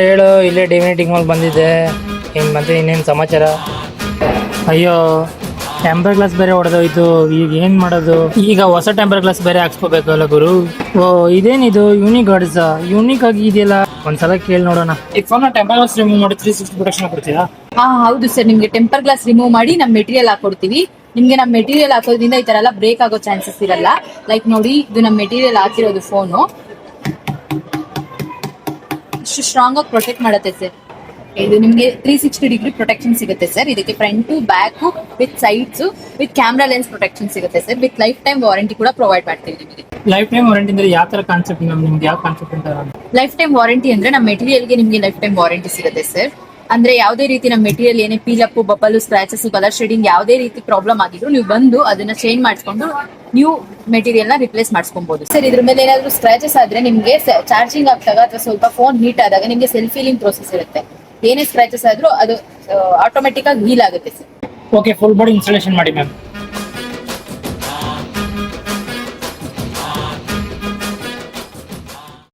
ಹೇಳು, ಇಲ್ಲೇ divinity mall ಬಂದಿದ್ದೆ. ಮತ್ತೆ ಇನ್ನೇನು ಸಮಾಚಾರ? ಅಯ್ಯೋ, ಟೆಂಪರ್ ಗ್ಲಾಸ್ ಬೇರೆ ಹೊಡೆದೋಯ್ತು. ಈಗ ಏನ್ ಮಾಡೋದು? ಈಗ ಹೊಸ ಟೆಂಪರ್ ಗ್ಲಾಸ್ ಬೇರೆ ಹಾಕ್ಸ್ಕೋಬೇಕಲ್ಲ ಗುರು. ಓ, ಇದೇನಿದು ಯೂನಿಕ್ ಗಾರ್ಡ್ಸ್? ಯೂನಿಕ್ ಆಗಿ ಇದೆಯಲ್ಲ, ಒಂದ್ಸಲ ಕೇಳಿ ನೋಡೋಣ. ಈ ಫೋನ್ ಟೆಂಪರ್ ಗ್ಲಾಸ್ ರಿಮೂವ್ ಮಾಡಿ 360 ಪ್ರೊಟೆಕ್ಷನ್ ಕೊಡ್ತೀರಾ? ಹೌದು ಸರ್, ನಿಮ್ಗೆ ಟೆಂಪರ್ ಗ್ಲಾಸ್ ರಿಮೂವ್ ಮಾಡಿ ನಮ್ ಮೆಟೀರಿಯಲ್ ಹಾಕೊಡ್ತೀವಿ. ನಿಮ್ಗೆ ನಮ್ ಮೆಟೀರಿಯಲ್ ಹಾಕೋದ್ರಿಂದ ಈ ತರ ಎಲ್ಲ ಬ್ರೇಕ್ ಆಗೋ ಚಾನ್ಸಸ್ ಇರಲ್ಲ. ಲೈಕ್ ನೋಡಿ, ಇದು ನಮ್ ಮೆಟೀರಿಯಲ್ ಹಾಕಿರೋದು ಫೋನು. ಇಷ್ಟು ಸ್ಟ್ರಾಂಗ್ ಆಗಿ ಪ್ರೊಟೆಕ್ಟ್ ಮಾಡುತ್ತೆ ಸರ್. ಇದು ನಿಮ್ಗೆ 360 ಡಿಗ್ರಿ ಪ್ರೊಟೆಕ್ಷನ್ ಸಿಗುತ್ತೆ ಸರ್. ಇದಕ್ಕೆ front back with sides with camera lens protection ಸಿಗುತ್ತೆ sir. With lifetime warranty ಕೂಡ ಪ್ರೊವೈಡ್ ಮಾಡ್ತೀವಿ ನಿಮಗೆ. ಲೈಫ್ ಟೈಮ್ ವಾರಂಟಿ ಅಂದ್ರೆ ಯಾವ ತರ ಕಾನ್ಸೆಪ್ಟ್? ನಿಮ್ಗೆ ಯಾವ ಕಾನ್ಸೆಪ್ಟ್ ಅಂತ? ಲೈಫ್ ಟೈಮ್ ವಾರಂಟಿ ಅಂದ್ರೆ ನಮ್ಮ ಮೆಟೀರಿಯಲ್ಗೆ ನಿಮ್ಗೆ ಲೈಫ್ ಟೈಮ್ ವಾರಂಟಿ ಸಿಗುತ್ತೆ ಸರ್. ಅಂದ್ರೆ ಯಾವುದೇ ರೀತಿ ನಮ್ಮ ಮೆಟೀರಿಯಲ್ ಏನೇ ಪೀಲಪ್, ಬಬಲ್, ಸ್ಕ್ರಾಚಸ್, ಕಲರ್ ಶೇಡಿಂಗ್ ಯಾವುದೇ ರೀತಿ ಪ್ರಾಬ್ಲಮ್ ಆಗಿದ್ರು ನೀವು ಬಂದು ಅದನ್ನ ಚೇಂಜ್ ಮಾಡಿಸ್ಕೊಂಡು ನ್ಯೂ ಮೆಟೀರಿಯಲ್ ನ ರಿಪ್ಲೇಸ್ ಮಾಡಿಸ್ಕೊಬಹುದು ಸರ್. ಇದ್ರ ಮೇಲೆ ಏನಾದ್ರು ಸ್ಕ್ರಾಚಸ್ ಆದ್ರೆ ನಿಮ್ಗೆ ಚಾರ್ಜಿಂಗ್ ಆಗ್ತಾಗ ಅಥವಾ ಸ್ವಲ್ಪ ಫೋನ್ ಹೀಟ್ ಆದಾಗ ನಿಮ್ಗೆ ಸೆಲ್ಫ್ ಹೀಲಿಂಗ್ ಪ್ರೋಸೆಸ್ ಇರುತ್ತೆ. ಏನೇ ಸ್ಕ್ರಾಚಸ್ ಆದ್ರೂ ಅದು ಆಟೋಮೆಟಿಕ್ ಆಗಿ ಹೀಲ್ ಆಗುತ್ತೆ sir. Okay, full body installation ಮಾಡಿ ಮ್ಯಾಮ್.